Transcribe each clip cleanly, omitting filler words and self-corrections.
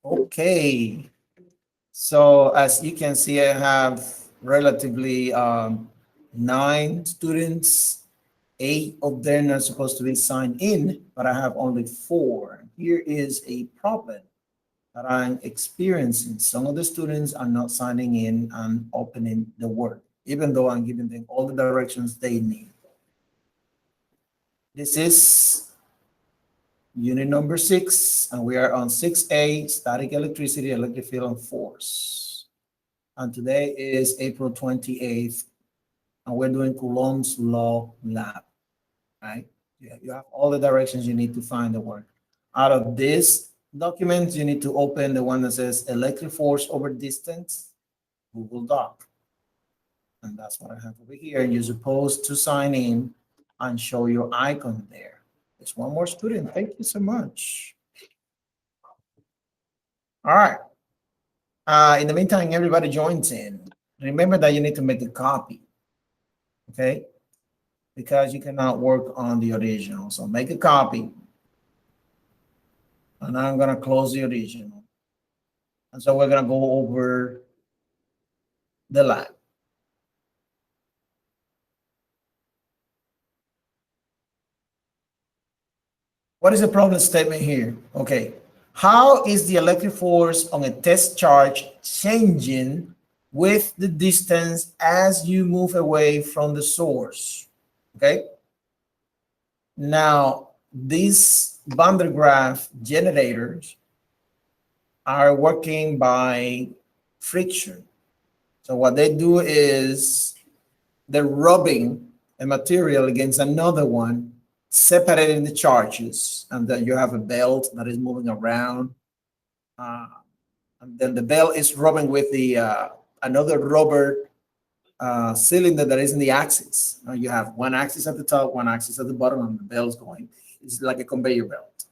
Okay, so as you can see, I have relatively 9 students. 8 of them are supposed to be signed in, but I have only 4. Here is a problem that I'm experiencing. Some of the students are not signing in and opening the work, even though I'm giving them all the directions they need. This is unit number 6, and we are on 6A, static electricity, electric field, and force. And today is April 28th, and we're doing Coulomb's law lab, right? Yeah, you have all the directions you need to find the work. Out of this document, you need to open the one that says electric force over distance, Google Doc. And that's what I have over here. You're supposed to sign in and show your icon there. There's one more student. Thank you so much. All right. In the meantime, everybody joins in. Remember that you need to make a copy, okay? Because you cannot work on the original. So make a copy. And I'm going to close the original. And so we're going to go over the lab. What is the problem statement here? Okay. How is the electric force on a test charge changing with the distance as you move away from the source? Okay. Now, these Van der Graaf generators are working by friction. So what they do is they're rubbing a material against another one, separating the charges, and then you have a belt that is moving around. And then the belt is rubbing with the another rubber cylinder that is in the axis. You have one axis at the top, one axis at the bottom, and the belt is going. It's like a conveyor belt.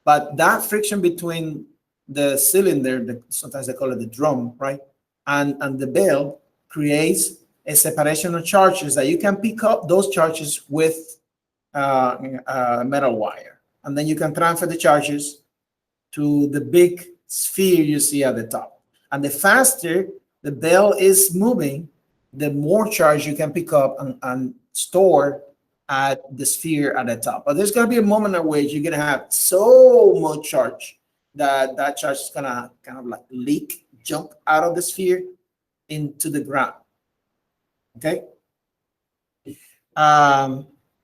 But that friction between the cylinder, sometimes they call it the drum, right? And the belt creates a separation of charges that you can pick up those charges with a metal wire. And then you can transfer the charges to the big sphere you see at the top. And the faster the belt is moving, the more charge you can pick up and store at the sphere at the top. But there's going to be a moment at which you're going to have so much charge that that charge is going to kind of like leak, jump out of the sphere into the ground. Okay.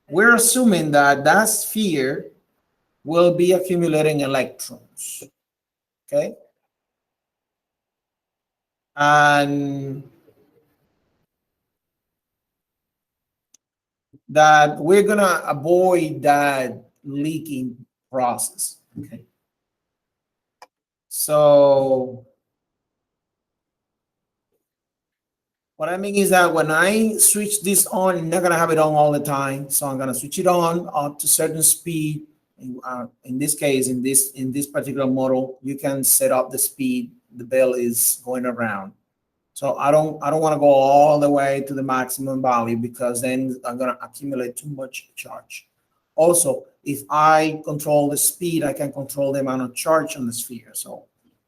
We're assuming that that sphere will be accumulating electrons. Okay. And that we're going to avoid that leaking process. Okay. So what I mean is that when I switch this on, I'm not going to have it on all the time. So I'm going to switch it on up to certain speed. In this case, in this particular model, you can set up the speed the bell is going around. So I don't want to go all the way to the maximum value because then I'm going to accumulate too much charge. Also, if I control the speed, I can control the amount of charge on the sphere. So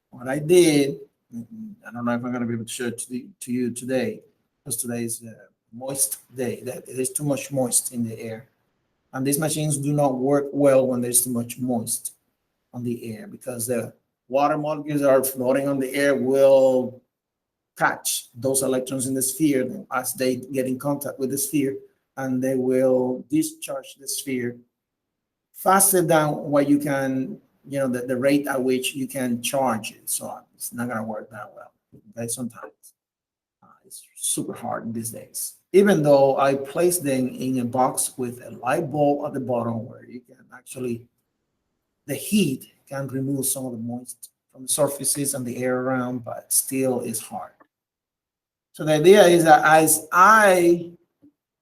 what I did, I don't know if I'm going to be able to show it to you today, because today is a moist day. There's too much moist in the air. And these machines do not work well when there's too much moist on the air, because the water molecules that are floating on the air will catch those electrons in the sphere as they get in contact with the sphere, and they will discharge the sphere faster than what you can, the rate at which you can charge it. So it's not going to work that well. Okay, sometimes it's super hard these days. Even though I place them in a box with a light bulb at the bottom where you can actually, the heat can remove some of the moisture from the surfaces and the air around, but still is hard. So the idea is that as I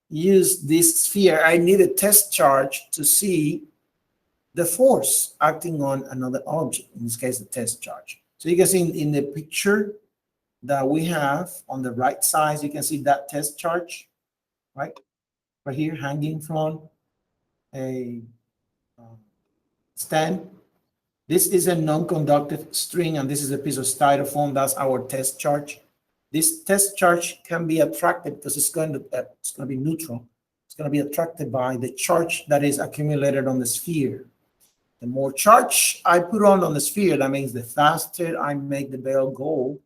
use this sphere, I need a test charge to see the force acting on another object, in this case, the test charge. So you can see in the picture that we have on the right side, you can see that test charge, right here, hanging from a stand. This is a non-conductive string, and this is a piece of styrofoam. That's our test charge. This test charge can be attracted because it's going to be neutral. It's going to be attracted by the charge that is accumulated on the sphere. The more charge I put on the sphere, that means the faster I make the bell go,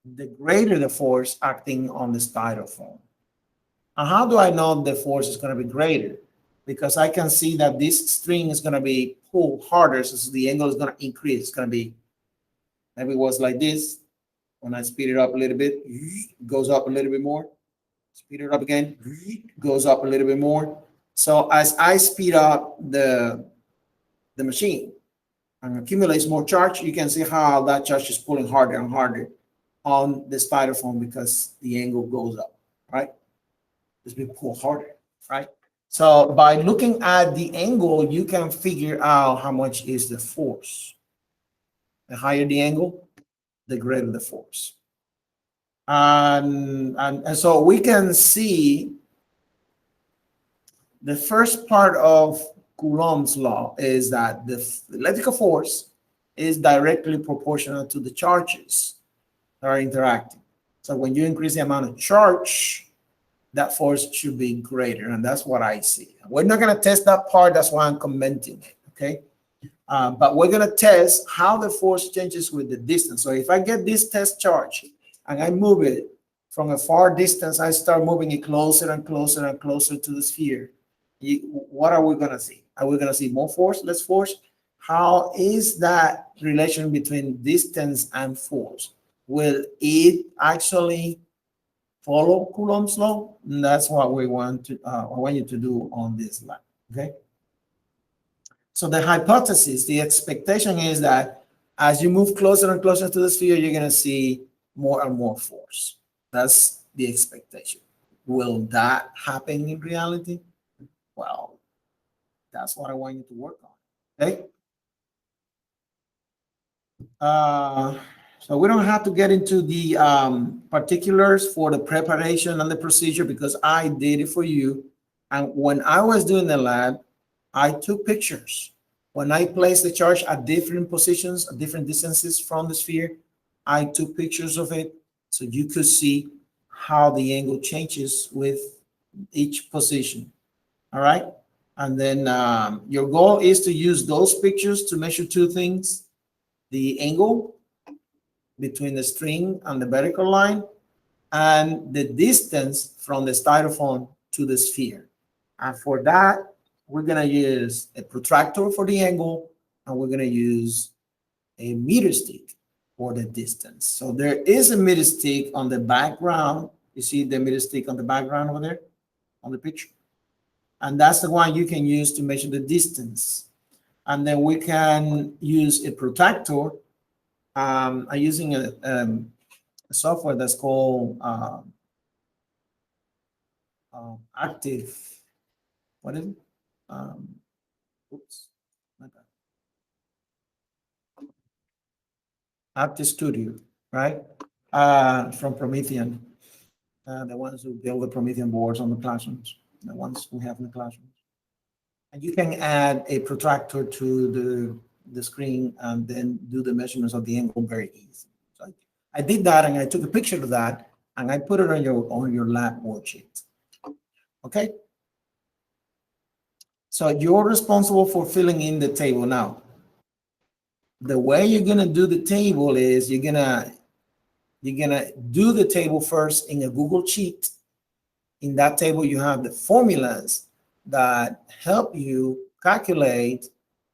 the greater the force acting on the styrofoam. And how do I know the force is going to be greater? Because I can see that this string is going to be pulled harder, so the angle is going to increase. It's going to be, maybe it was like this. When I speed it up a little bit, it goes up a little bit more. Speed it up again, it goes up a little bit more. So as I speed up the machine and accumulates more charge, you can see how that charge is pulling harder and harder on the styrofoam because the angle goes up, right? It's being pulled harder, right? So by looking at the angle, you can figure out how much is the force. The higher the angle, the greater the force. And so we can see the first part of Coulomb's law is that the electrical force is directly proportional to the charges that are interacting. So when you increase the amount of charge, that force should be greater, and that's what I see. We're not going to test that part, that's why I'm commenting it, okay? But we're going to test how the force changes with the distance. So if I get this test charge and I move it from a far distance, I start moving it closer and closer and closer to the sphere. What are we going to see? Are we going to see more force, less force? How is that relation between distance and force? Will it actually follow Coulomb's law? And that's what we want I want you to do on this lab, okay? So the hypothesis, the expectation is that as you move closer and closer to the sphere, you're going to see more and more force. That's the expectation. Will that happen in reality? Well, that's what I want you to work on, okay? So we don't have to get into the particulars for the preparation and the procedure because I did it for you. And when I was doing the lab, I took pictures. When I placed the charge at different positions, at different distances from the sphere, I took pictures of it so you could see how the angle changes with each position. All right. And then your goal is to use those pictures to measure two things: the angle between the string and the vertical line and the distance from the styrofoam to the sphere. And for that, we're going to use a protractor for the angle, and we're going to use a meter stick for the distance. So there is a meter stick on the background. You see the meter stick on the background over there on the picture? And that's the one you can use to measure the distance. And then we can use a protractor. I'm using a software that's called Active. What is it? Oops. Active Studio, right? From Promethean. The ones who build the Promethean boards on the classrooms, the ones we have in the classrooms. And you can add a protractor to the screen and then do the measurements of the angle very easy. So I did that, and I took a picture of that, and I put it on your lab worksheet. Okay. So you're responsible for filling in the table. Now, the way you're gonna do the table is you're gonna do the table first in a Google Sheet. In that table, you have the formulas that help you calculate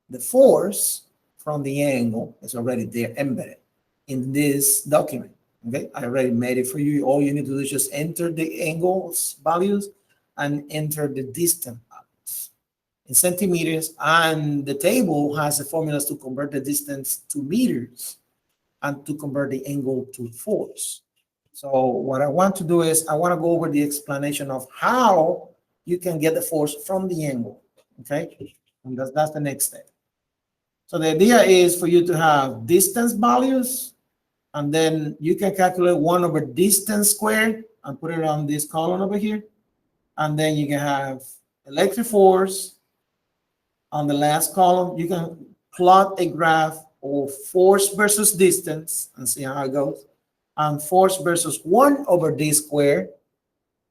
the force from the angle. It's already there embedded in this document. Okay, I already made it for you. All you need to do is just enter the angles values and enter the distance values in centimeters, and the table has the formulas to convert the distance to meters and to convert the angle to force. So what I want to do is I want to go over the explanation of how you can get the force from the angle, okay? And that's the next step. So the idea is for you to have distance values, and then you can calculate 1 over distance squared and put it on this column over here. And then you can have electric force On the last column, you can plot a graph of force versus distance and see how it goes, and force versus 1 over d squared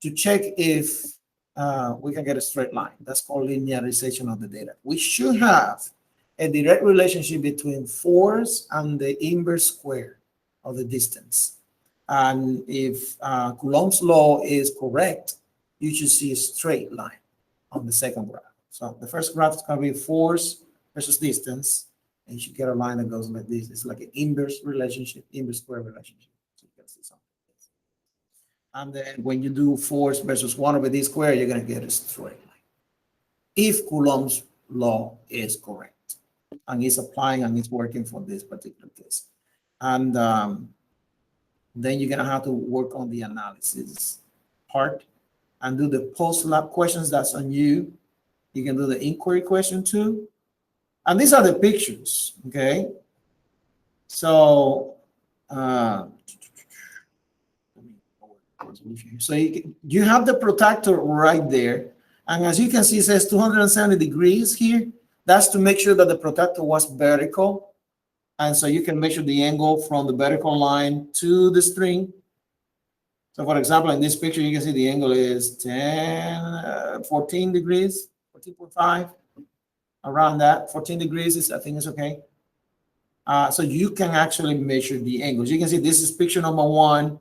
to check if we can get a straight line. That's called linearization of the data. We should have a direct relationship between force and the inverse square of the distance. And if Coulomb's law is correct, you should see a straight line on the second graph. So the first graph is going to be force versus distance, and you should get a line that goes like this. It's like an inverse relationship, inverse square relationship. So you can see something. And then when you do force versus 1 over d squared, you're going to get a straight line. If Coulomb's law is correct, and it's applying and it's working for this particular case. And then you're going to have to work on the analysis part and do the post-lab questions. That's on you. You can do the inquiry question too. And these are the pictures, okay? So, so you have the protractor right there. And as you can see, it says 270 degrees here. That's to make sure that the protractor was vertical. And so you can measure the angle from the vertical line to the string. So for example, in this picture, you can see the angle is 14 degrees, 14.5, around that. 14 degrees is, I think it's okay. So you can actually measure the angles. You can see this is picture number 1.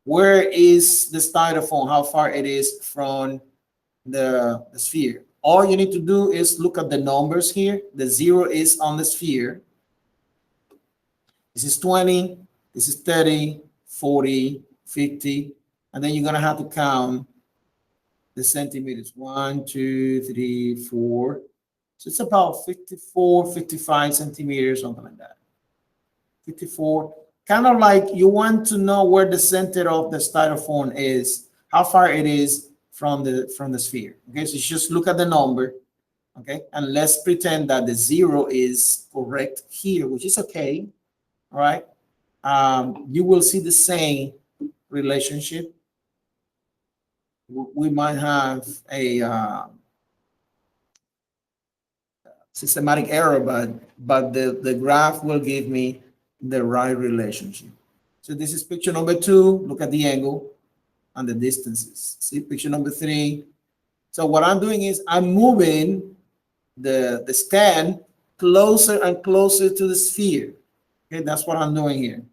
Where is the styrofoam? How far it is from the sphere? All you need to do is look at the numbers here. The 0 is on the sphere. This is 20, this is 30, 40, 50, and then you're going to have to count the centimeters. 1, 2, 3, 4. So it's about 54, 55 centimeters, something like that. 54. Kind of like you want to know where the center of the styrofoam is, how far it is from the sphere. Okay, so you just look at the number. Okay, and let's pretend that the 0 is correct here, which is okay. All right, you will see the same relationship. We might have a systematic error, but the graph will give me the right relationship. So this is picture number 2. Look at the angle and the distances. See picture number 3. So what I'm doing is I'm moving the stand closer and closer to the sphere. Okay, that's what I'm doing here.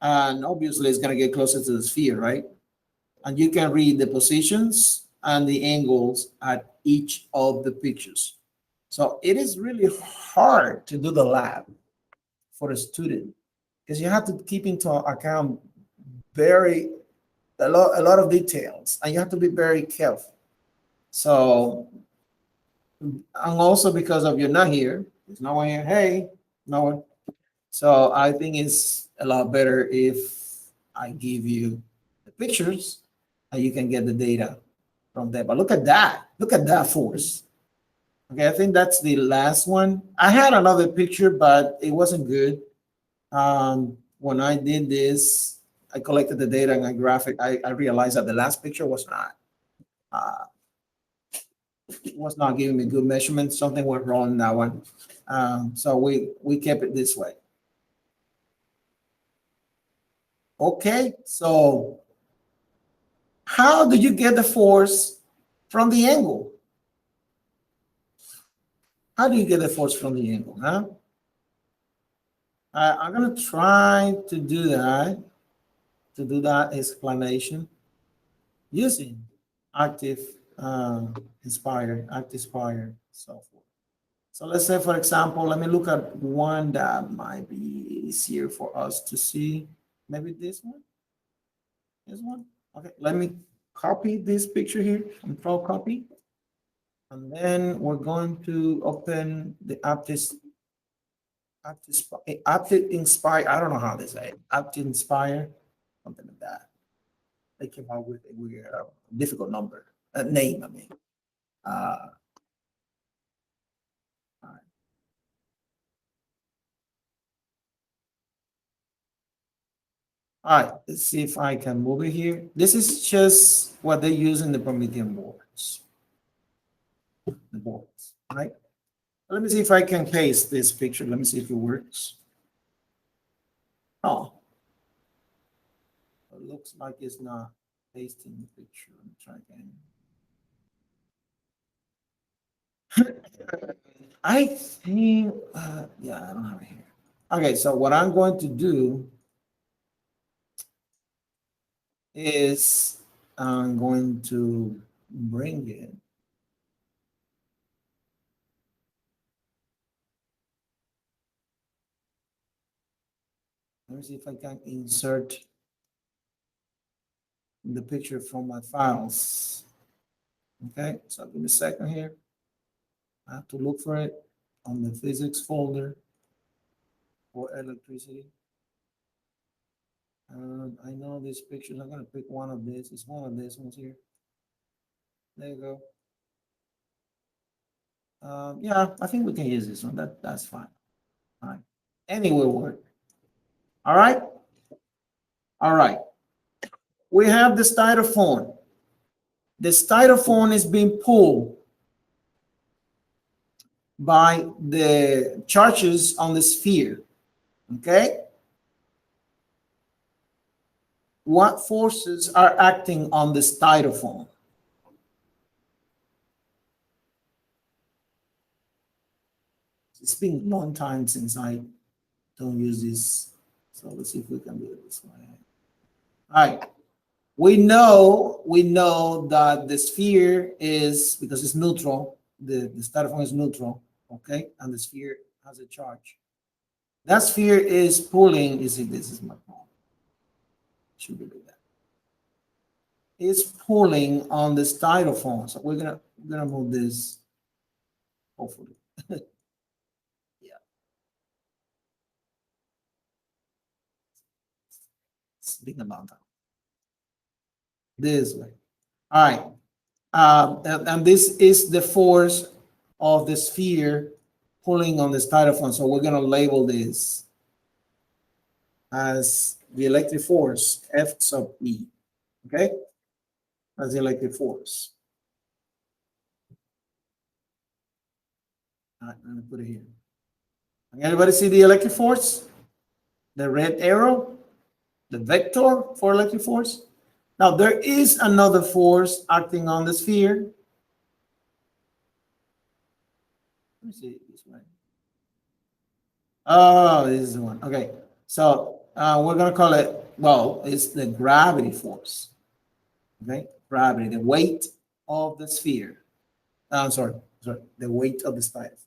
And obviously it's going to get closer to the sphere, right? And you can read the positions and the angles at each of the pictures. So it is really hard to do the lab for a student because you have to keep into account a lot of details, and you have to be very careful. So, and also because of you're not here, there's no one here. Hey, no one. So I think it's a lot better if I give you the pictures and you can get the data from there. But look at that. Look at that force. Okay, I think that's the last one. I had another picture, but it wasn't good. When I did this, I collected the data and I graphic. I realized that the last picture was not giving me good measurements. Something went wrong in that one. So we kept it this way. Okay, so how do you get the force from the angle? How do you get the force from the angle, huh? I'm going to try to do that explanation using active inspire software. So let's say, for example, let me look at one that might be easier for us to see. Maybe this one? This one? Okay, let me copy this picture here, control copy. And then we're going to open the Inspire. I don't know how they say it. Inspire, something like that. They came out with a weird, difficult name. I mean, all right. All right, let's see if I can move it here. This is just what they use in the Promethean boards. The boards, right? Let me see if I can paste this picture. Let me see if it works. Oh, it looks like it's not pasting the picture. Let me try again. I think, yeah, I don't have it here. Okay, so what I'm going to do is I'm going to bring it. Let me see if I can insert the picture from my files. Okay, so give me a second here. I have to look for it on the physics folder for electricity. I know these pictures. I'm gonna pick one of these. It's one of these ones here. There you go. Yeah, I think we can use this one. That's fine. All right. Any will work. All right. All right. We have the styrofoam. The styrofoam is being pulled by the charges on the sphere. Okay. What forces are acting on the styrofoam? It's been a long time since I don't use this. So let's see if we can do it this way. All right. We know that the sphere is, because it's neutral, the styrofoam is neutral, okay? And the sphere has a charge. That sphere is pulling, you see, this is my phone. Should be that. It's pulling on the styrofoam. So we're gonna move this, hopefully. Yeah. It's been a long time. This way. All right. And this is the force of the sphere pulling on the styrofoam. So we're going to label this as the electric force, F sub E. Okay? That's the electric force. All right, let me put it here. Can everybody see the electric force? The red arrow? The vector for electric force? Now, there is another force acting on the sphere. Let me see it this way. Oh, this is the one. Okay. So we're going to call it, well, it's the gravity force. Okay. Gravity, the weight of the sphere. I'm sorry, the weight of the styrofoam.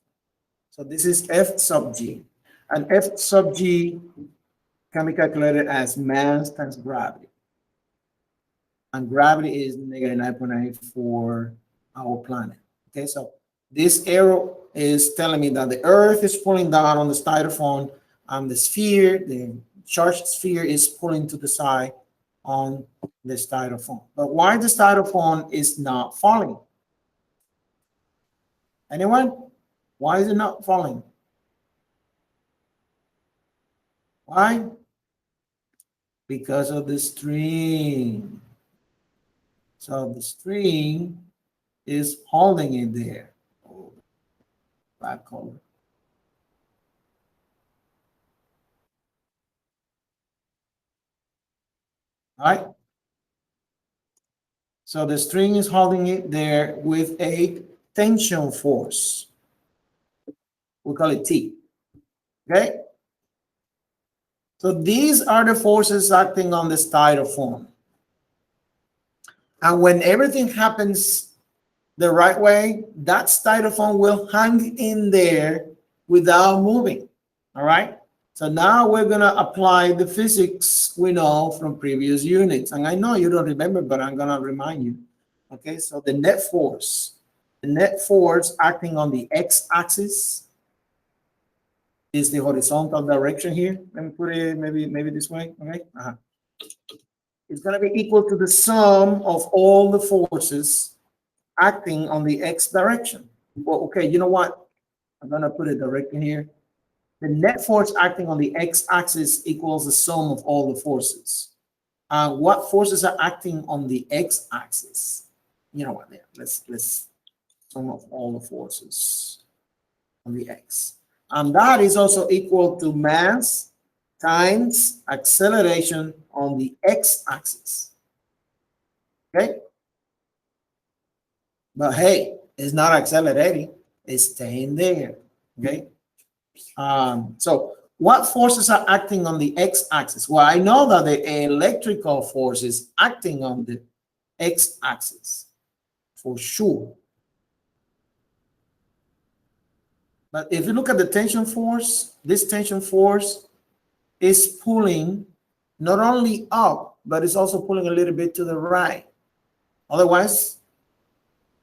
So this is F sub G. And F sub G can be calculated as mass times gravity. And gravity is negative 9.8 for our planet. Okay, so this arrow is telling me that the Earth is pulling down on the styrofoam, and the sphere, the charged sphere, is pulling to the side on the styrofoam. But why the styrofoam is not falling? Anyone? Why is it not falling? Why? Because of the string. So the string is holding it there. Oh, black color. All right. So the string is holding it there with a tension force. We call it T. Okay. So these are the forces acting on the styrofoam. And when everything happens the right way, that styrofoam will hang in there without moving. All right. So now we're going to apply the physics we know from previous units. And I know you don't remember, but I'm going to remind you. Okay. So the net force acting on the x-axis is the horizontal direction here. Let me put it maybe this way. Okay. It's going to be equal to the sum of all the forces acting on the x direction. Well, okay, you know what? I'm going to put it directly here. The net force acting on the x-axis equals the sum of all the forces. What forces are acting on the x-axis? You know what? Yeah, let's sum of all the forces. on the x. And that is also equal to mass times acceleration on the x-axis. Okay? But hey, it's not accelerating, it's staying there. Okay? So what forces are acting on the x-axis? Well, I know that the electrical force is acting on the x-axis for sure. But if you look at the tension force, this tension force is pulling not only up, but it's also pulling a little bit to the right. Otherwise,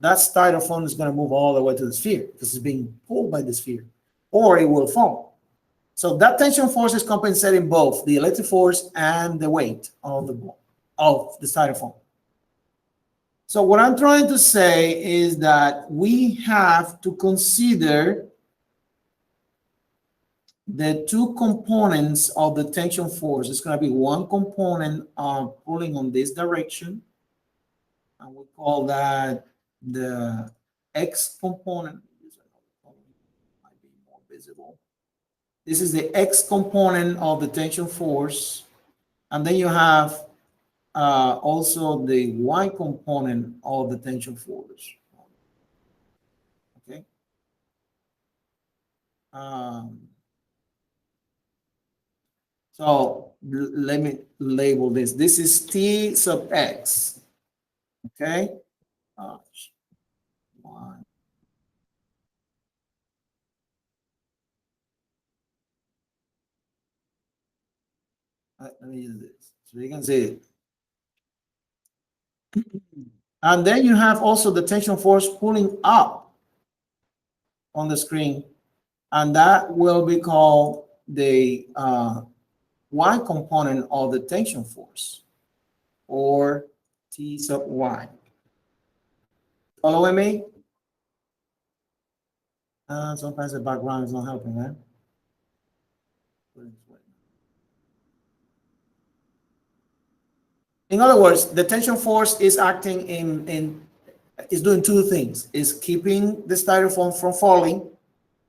that styrofoam is going to move all the way to the sphere because it's being pulled by the sphere, or it will fall. So that tension force is compensating both the electric force and the weight of the styrofoam. So what I'm trying to say is that we have to consider the two components of the tension force. It's going to be one component pulling on this direction, and we call that the x component. Might be more visible. This is the x component of the tension force, and then you have also the y component of the tension force. Okay. So let me label this. This is T sub x. Okay. One. Let me use this so you can see it. And then you have also the tension force pulling up on the screen, and that will be called the y component of the tension force, or T sub y. Following me? Sometimes the background is not helping, right? In other words, the tension force is acting is doing two things. It's keeping the styrofoam from falling,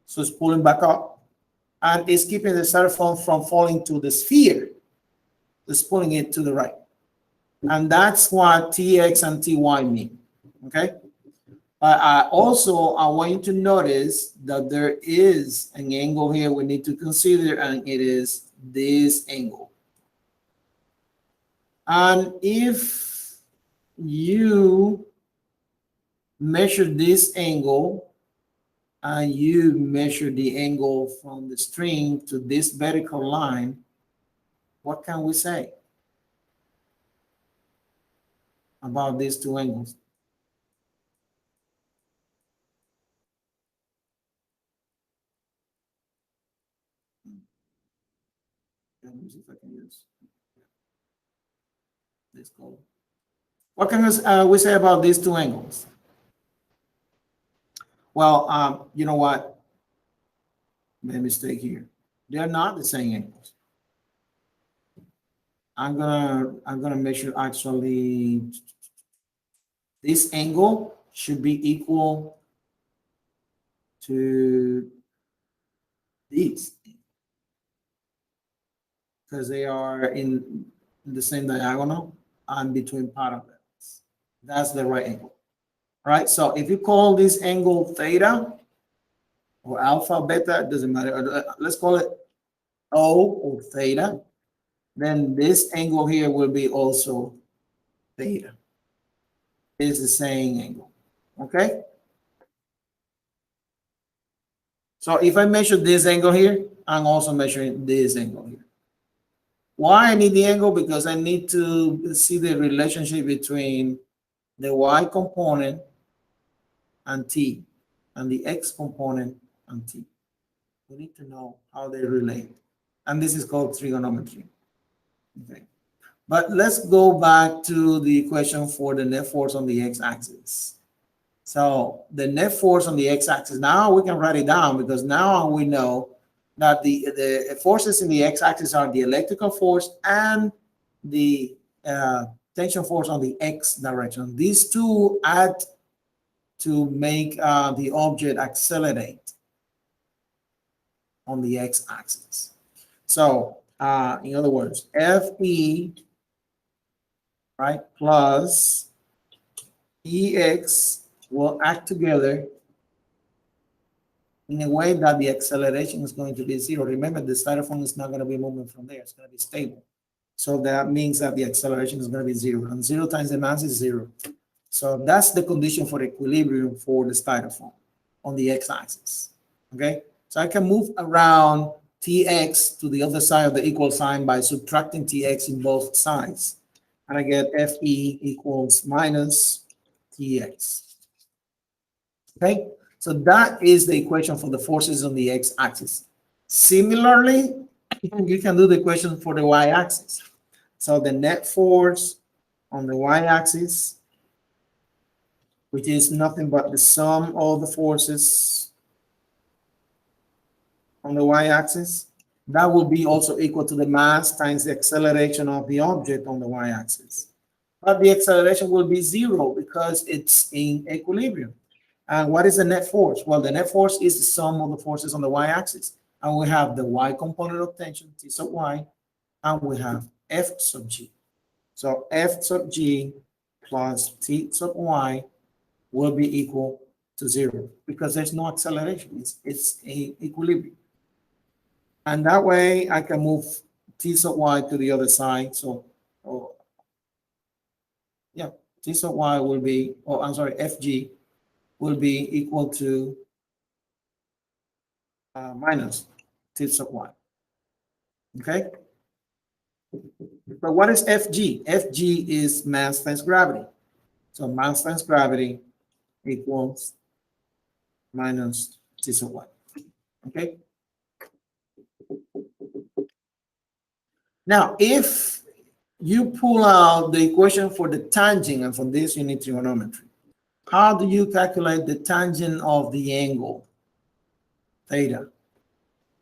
so it's pulling back up, and it's keeping the styrofoam from falling to the sphere. It's pulling it to the right. And that's what Tx and Ty mean, okay? Also, I want you to notice that there is an angle here we need to consider, and it is this angle. And if you measure this angle and you measure the angle from the string to this vertical line, what can we say about these two angles? Let me see if I can use this color. What can we say about these two angles? Well, you know what? Made a mistake here. They're not the same angles. I'm gonna measure actually this angle should be equal to these because they are in the same diagonal and between parallels. That's the right angle. All right, so if you call this angle theta or alpha, beta, it doesn't matter. Let's call it O or theta. Then this angle here will be also theta. It's the same angle, okay? So if I measure this angle here, I'm also measuring this angle here. Why I need the angle? Because I need to see the relationship between the y component and t, and the x component and t. We need to know how they relate. And this is called trigonometry. Okay. But let's go back to the equation for the net force on the x-axis. So the net force on the x-axis, now we can write it down because now we know that the forces in the x-axis are the electrical force and the tension force on the x direction. These two add to make the object accelerate. on the x-axis. So in other words, FE, right, plus EX will act together in a way that the acceleration is going to be zero. Remember, the styrofoam is not going to be moving from there. It's going to be stable. So that means that the acceleration is going to be zero. And 0 times the mass is 0. So that's the condition for equilibrium for the styrofoam on the x-axis. Okay? So I can move around Tx to the other side of the equal sign by subtracting Tx in both sides. And I get Fe equals minus Tx. Okay? So that is the equation for the forces on the x-axis. Similarly, you can do the equation for the y-axis. So the net force on the y-axis, which is nothing but the sum of the forces on the y-axis, that will be also equal to the mass times the acceleration of the object on the y-axis. But the acceleration will be zero because it's in equilibrium. And what is the net force? Well, the net force is the sum of the forces on the y-axis. And we have the y component of tension, T sub y, and we have F sub g. So F sub g plus T sub y will be equal to zero because there's no acceleration. It's a equilibrium. And that way I can move T sub y to the other side. So, yeah, T sub y will be, I'm sorry, Fg will be equal to minus T sub y. Okay? But what is Fg? Fg is mass times gravity. So mass times gravity equals minus T sub y. Okay? Now, if you pull out the equation for the tangent, and for this you need trigonometry, how do you calculate the tangent of the angle theta?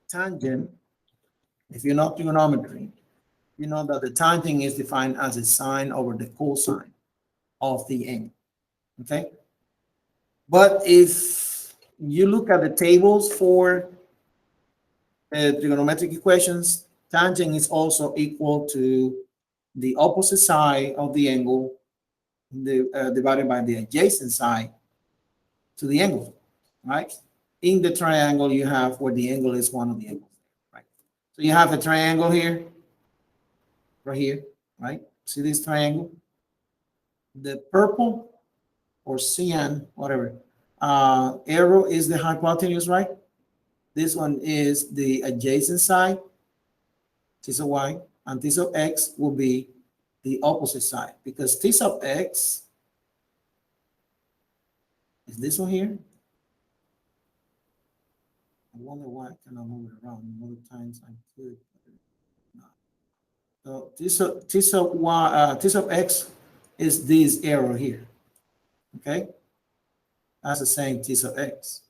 Tangent, if you know trigonometry, you know that the tangent is defined as a sine over the cosine of the angle. Okay? But if you look at the tables for trigonometric equations, tangent is also equal to the opposite side of the angle divided by the adjacent side to the angle, right? In the triangle you have where the angle is one of the angles, right? So you have a triangle here, right here, right? See this triangle? The purple or cyan, whatever, arrow is the hypotenuse, right? This one is the adjacent side, T sub y, and T sub x will be the opposite side because T sub x is this one here. I wonder why I cannot move it around. Other times I could. So T sub x is this arrow here. Okay, that's the same T sub x.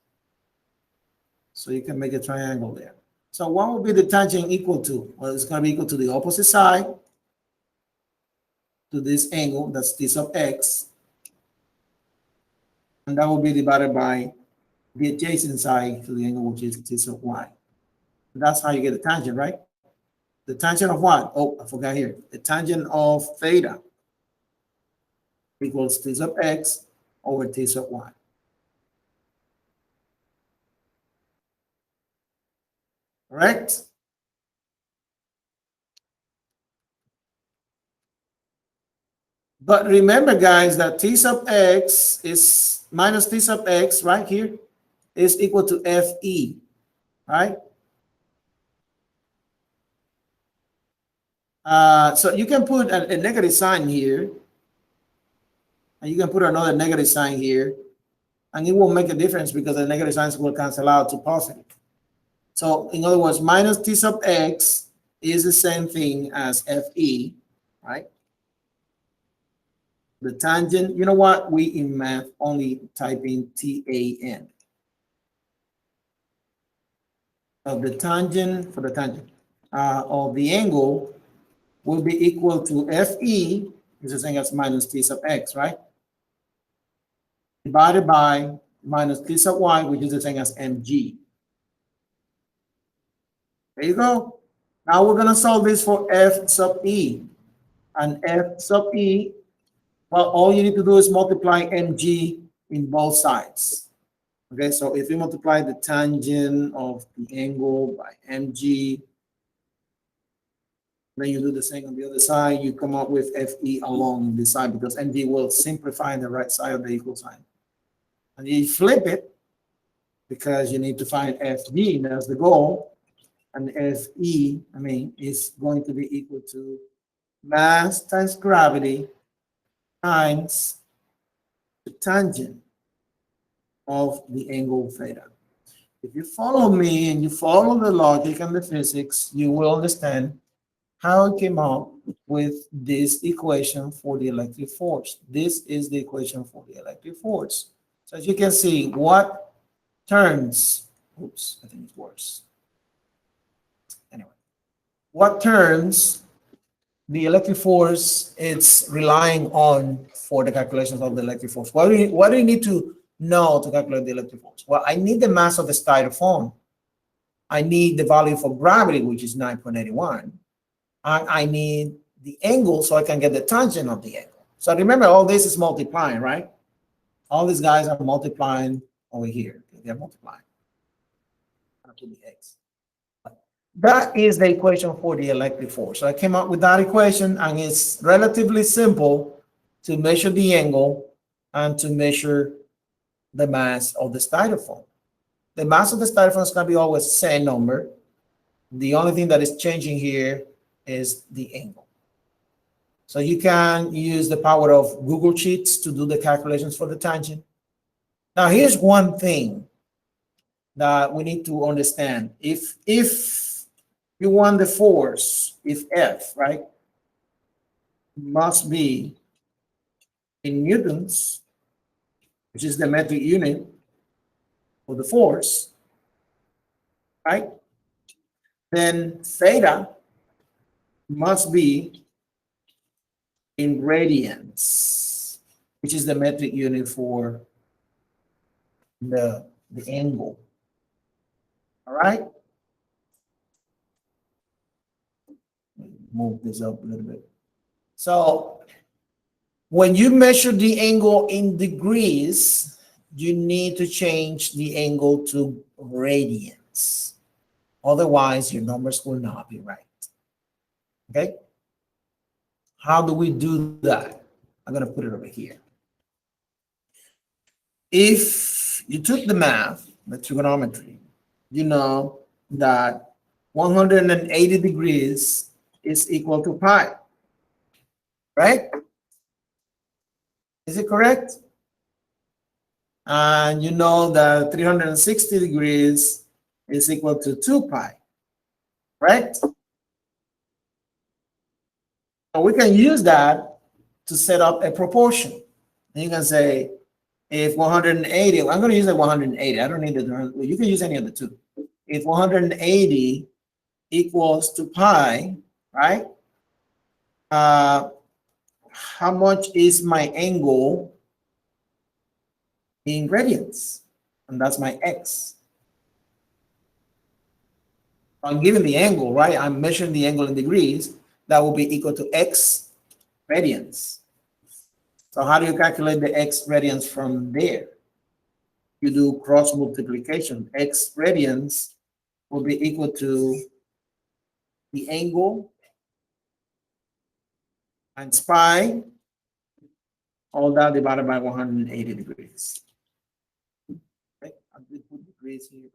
So you can make a triangle there. So what will be the tangent equal to? Well, it's going to be equal to the opposite side to this angle, that's T sub x, and that will be divided by the adjacent side to the angle, which is T sub y. That's how you get a tangent, right? The tangent of what? Oh, I forgot here. The tangent of theta equals T sub x over T sub y. Correct? But remember, guys, that T sub x is minus T sub x right here is equal to Fe, right? So you can put a negative sign here, and you can put another negative sign here, and it won't make a difference because the negative signs will cancel out to positive. So in other words, minus T sub x is the same thing as Fe, right? The tangent, you know what? We in math only type in TAN. Of the tangent, for the tangent of the angle will be equal to Fe, which is the same as minus T sub x, right? Divided by minus T sub y, which is the same as mg. There you go. Now we're going to solve this for f sub e. And f sub e, well, all you need to do is multiply mg in both sides. Okay, so if you multiply the tangent of the angle by mg, then you do the same on the other side, you come up with fe along this side because mg will simplify the right side of the equal sign. And you flip it because you need to find fg, that's the goal. And fe, is going to be equal to mass times gravity times the tangent of the angle theta. If you follow me and you follow the logic and the physics, you will understand how I came up with this equation for the electric force. This is the equation for the electric force. So as you can see, what turns, oops, I think it's worse. Anyway, what turns the electric force it's relying on for the calculations of the electric force? What do you need to know to calculate the electric force? Well, I need the mass of the styrofoam. I need the value for gravity, which is 9.81. I need the angle so I can get the tangent of the angle. So remember, all this is multiplying, right? All these guys are multiplying over here. They're multiplying to the x. That is the equation for the electric force. So I came up with that equation, and it's relatively simple to measure the angle and to measure the mass of the styrofoam. The mass of the styrofoam is going to be always the same number. The only thing that is changing here is the angle. So you can use the power of Google Sheets to do the calculations for the tangent. Now, here's one thing that we need to understand. If you want the force, if F, right, must be in newtons, which is the metric unit for the force, right, then theta must be in radians, which is the metric unit for the angle. All right? Move this up a little bit. So when you measure the angle in degrees, you need to change the angle to radians. Otherwise, your numbers will not be right. Okay? How do we do that? I'm going to put it over here. If you took the math, the trigonometry, you know that 180 degrees is equal to pi, right? Is it correct? And you know that 360 degrees is equal to 2 pi, right? And we can use that to set up a proportion. And you can say, if 180, I'm going to use the 180. I don't need the, you can use any of the two. If 180 equals to pi, right? How much is my angle in radians? And that's my x. I'm given the angle, right? I'm measuring the angle in degrees. That will be equal to x radians. So how do you calculate the x radians from there? You do cross multiplication. X radians will be equal to the angle times pi, all that divided by 180 degrees. Okay, I did put degrees here,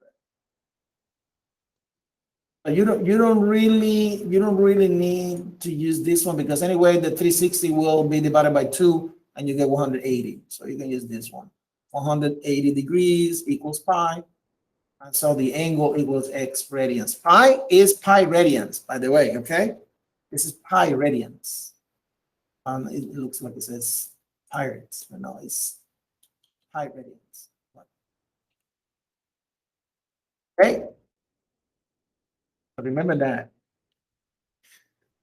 but you don't really need to use this one, because anyway the 360 will be divided by 2 and you get 180. So you can use this one. 180 degrees equals pi. And so the angle equals x radians. Pi is pi radians, by the way, okay? This is pi radians. It looks like it says pirates, but no, it's pi radians. Okay? Remember that.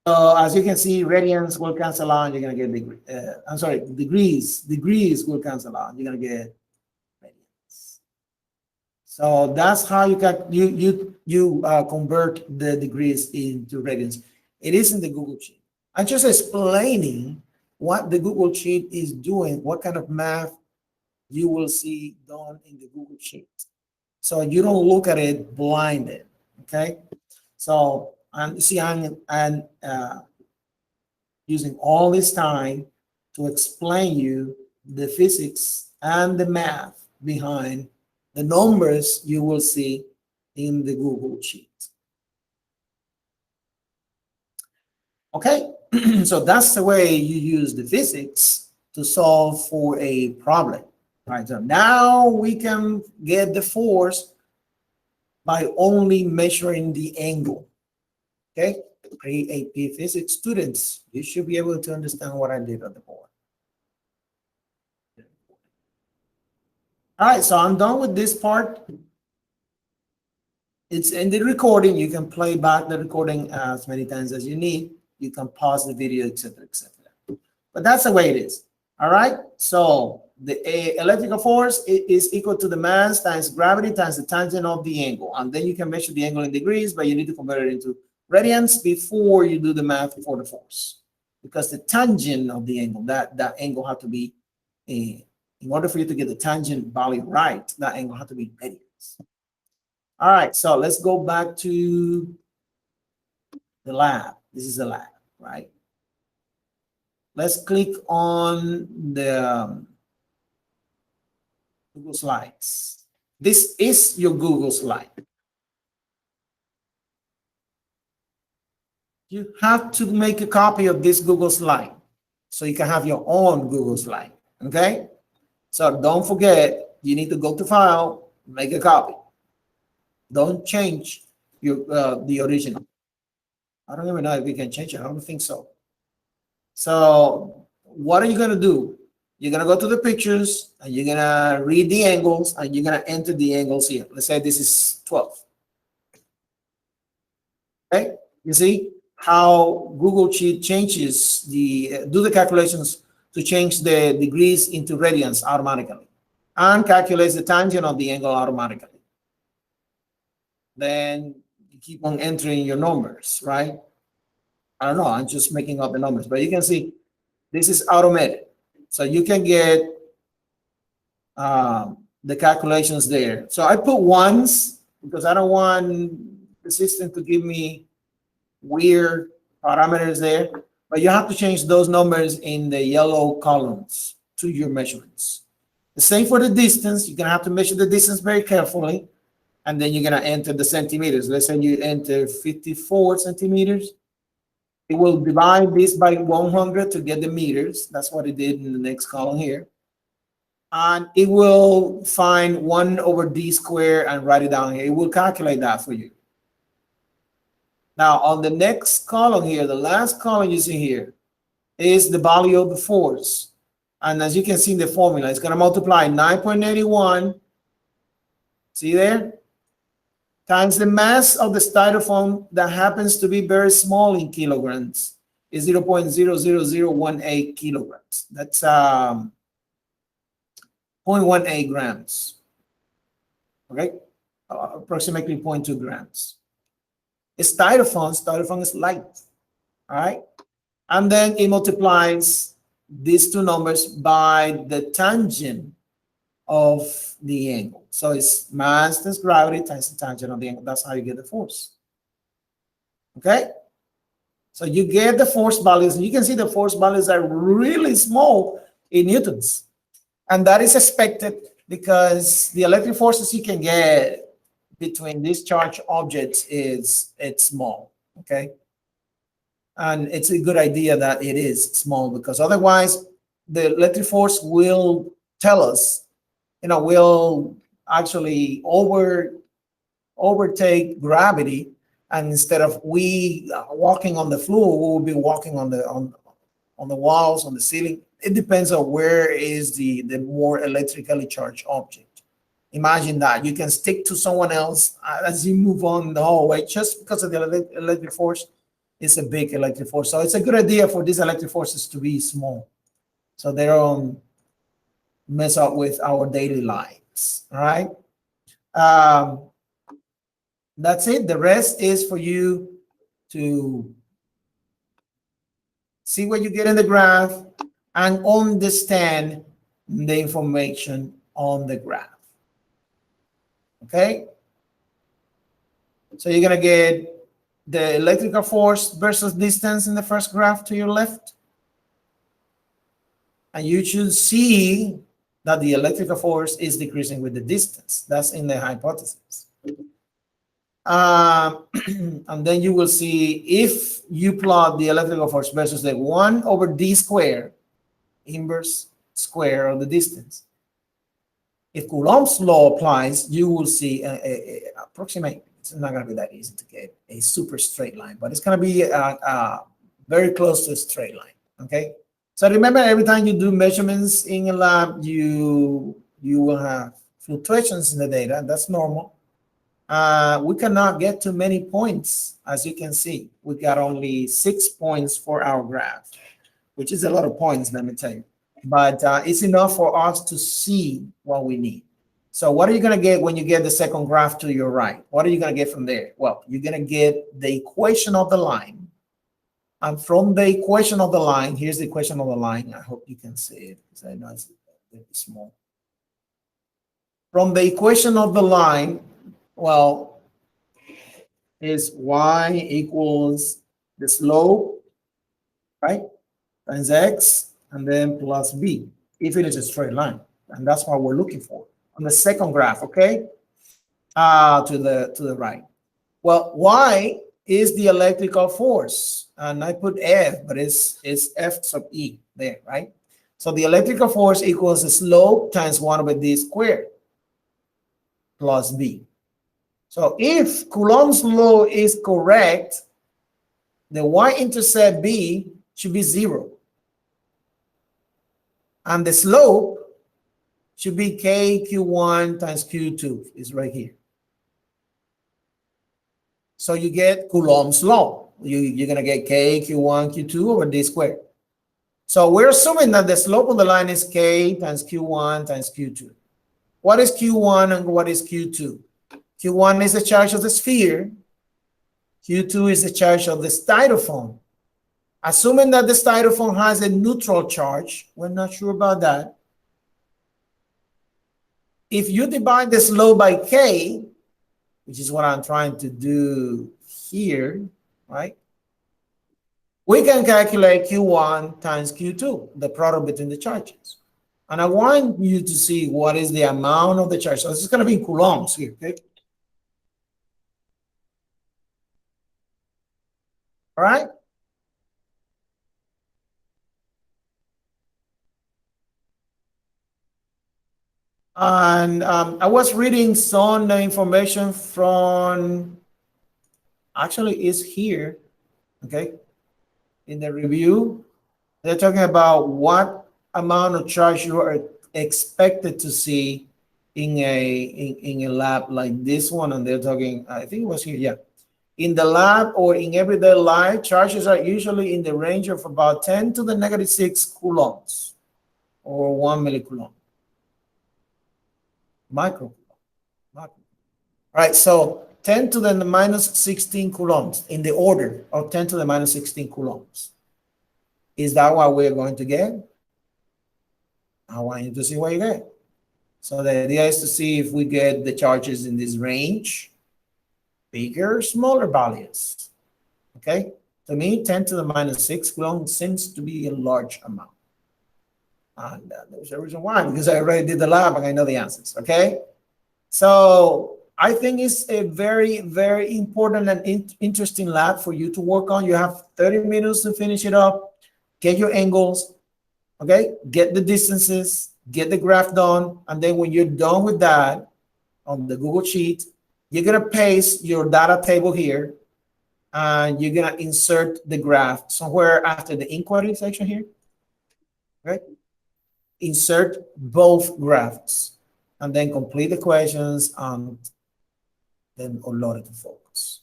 So as you can see, radians will cancel out, you're going to get degrees will cancel out, you're going to get radians. So that's how you convert the degrees into radians. It is in the Google Sheet. I'm just explaining what the Google Sheet is doing, what kind of math you will see done in the Google Sheet. So you don't look at it blinded, okay? So you see, I'm using all this time to explain you the physics and the math behind the numbers you will see in the Google Sheet. Okay, so that's the way you use the physics to solve for a problem. Right, so now we can get the force by only measuring the angle. Okay, pre-AP physics students, you should be able to understand what I did on the board. All right, so I'm done with this part. It's in the recording. You can play back the recording as many times as you need. You can pause the video, etc., etc. But that's the way it is. All right, so the electrical force is equal to the mass times gravity times the tangent of the angle. And then you can measure the angle in degrees, but you need to convert it into radians before you do the math for the force. Because the tangent of the angle, that angle has to be, in order for you to get the tangent value right, that angle has to be radians. All right, so let's go back to the lab. This is the lab, right? Let's click on the Google Slides. This is your Google slide. You have to make a copy of this Google slide so you can have your own Google slide, okay? So don't forget, you need to go to File, make a copy. Don't change your the original. I don't even know if we can change it. I don't think so. So what are you going to do? You're going to go to the pictures and you're going to read the angles and you're going to enter the angles here. Let's say this is 12. Okay, you see how Google Sheet changes do the calculations to change the degrees into radians automatically and calculates the tangent of the angle automatically. Then you keep on entering your numbers, right? I don't know, I'm just making up the numbers, but you can see this is automated. So you can get the calculations there. So I put ones because I don't want the system to give me weird parameters there, but you have to change those numbers in the yellow columns to your measurements. The same for the distance. You're gonna have to measure the distance very carefully, and then you're gonna enter the centimeters. Let's say you enter 54 centimeters. It will divide this by 100 to get the meters. That's what it did in the next column here. And it will find 1 over d squared and write it down here. It will calculate that for you. Now, on the next column here, the last column you see here is the value of the force. And as you can see in the formula, it's going to multiply 9.81, see there, times the mass of the styrofoam that happens to be very small in kilograms is 0.00018 kilograms. That's 0.18 grams, okay? Approximately 0.2 grams. Styrofoam is light, all right? And then it multiplies these two numbers by the tangent of the angle. So it's mass times gravity times the tangent of the angle. That's how you get the force. Okay? So you get the force values, and you can see the force values are really small in newtons. And that is expected because the electric forces you can get between these charged objects it's small, okay? And it's a good idea that it is small because otherwise the electric force will tell us, will actually overtake gravity, and instead of we walking on the floor, we will be walking on the walls, on the ceiling. It depends on where is the more electrically charged object. Imagine that you can stick to someone else as you move on the hallway just because of the electric force. It's a big electric force. So it's a good idea for these electric forces to be small, so they don't mess up with our daily lives. All right. Um, that's it. The rest is for you to see what you get in the graph and understand the information on the graph. Okay? So you're going to get the electrical force versus distance in the first graph to your left. And you should see that the electrical force is decreasing with the distance. That's in the hypothesis. And then you will see if you plot the electrical force versus the 1 over d squared, inverse square of the distance. If Coulomb's law applies, you will see approximate. It's not going to be that easy to get a super straight line, but it's going to be very close to a straight line. Okay. So remember, every time you do measurements in a lab, you will have fluctuations in the data. That's normal. We cannot get to many points, as you can see. We got only 6 points for our graph, which is a lot of points, let me tell you. But it's enough for us to see what we need. So what are you going to get when you get the second graph to your right? What are you going to get from there? Well, you're going to get the equation of the line. And from the equation of the line, here's the equation of the line. I hope you can see it because I know it's very small. From the equation of the line, well, is y equals the slope, right, times x, and then plus b, if it is a straight line. And that's what we're looking for on the second graph, okay, to the right. Well, y is the electrical force, and I put F, but it's F sub E there, right? So the electrical force equals the slope times 1 over d squared plus b. So if Coulomb's law is correct, the y-intercept b should be 0. And the slope should be k q1 times q2 is right here. So you get Coulomb's law. You're going to get k q1 q2 over d squared. So we're assuming that the slope of the line is k times q1 times q2. What is q1 and what is q2? Q1 is the charge of the sphere. Q2 is the charge of the styrofoam. Assuming that the styrofoam has a neutral charge, we're not sure about that. If you divide the slope by k, which is what I'm trying to do here, right? We can calculate Q1 times Q2, the product between the charges. And I want you to see what is the amount of the charge. So this is going to be in coulombs here, okay? All right? And I was reading some information from, actually is here, okay? In the review, they're talking about what amount of charge you are expected to see in a lab like this one. And they're talking, I think it was here, yeah. In the lab or in everyday life, charges are usually in the range of about 10 to the negative 6 coulombs or 1 millicoulomb. Micro. All right, so 10 to the minus 16 coulombs in the order of 10 to the minus 16 coulombs. Is that what we're going to get? I want you to see what you get. So the idea is to see if we get the charges in this range, bigger, smaller values. Okay, to me, 10 to the minus 6 coulomb seems to be a large amount. And there's a reason why, because I already did the lab and I know the answers. Okay, so I think it's a very, very important and interesting lab for you to work on. You have 30 minutes to finish it up, get your angles, okay, get the distances, get the graph done, and then when you're done with that on the Google Sheet, you're gonna paste your data table here, and you're gonna insert the graph somewhere after the inquiry section here, right? Insert both graphs, and then complete the questions, and then upload it to Focus.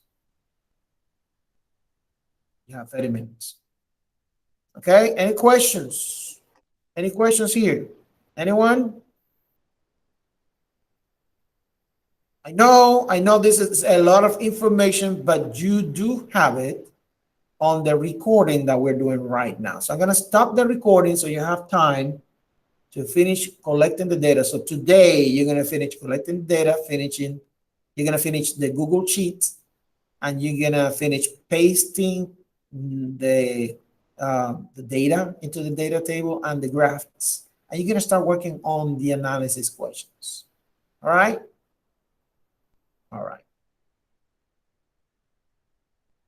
You have 30 minutes. Okay, any questions? Any questions here? Anyone? I know this is a lot of information, but you do have it on the recording that we're doing right now. So I'm going to stop the recording so you have time to finish collecting the data. So today you're going to finish collecting data, you're going to finish the Google Sheets, and you're going to finish pasting the data into the data table and the graphs. And you're going to start working on the analysis questions. All right? All right.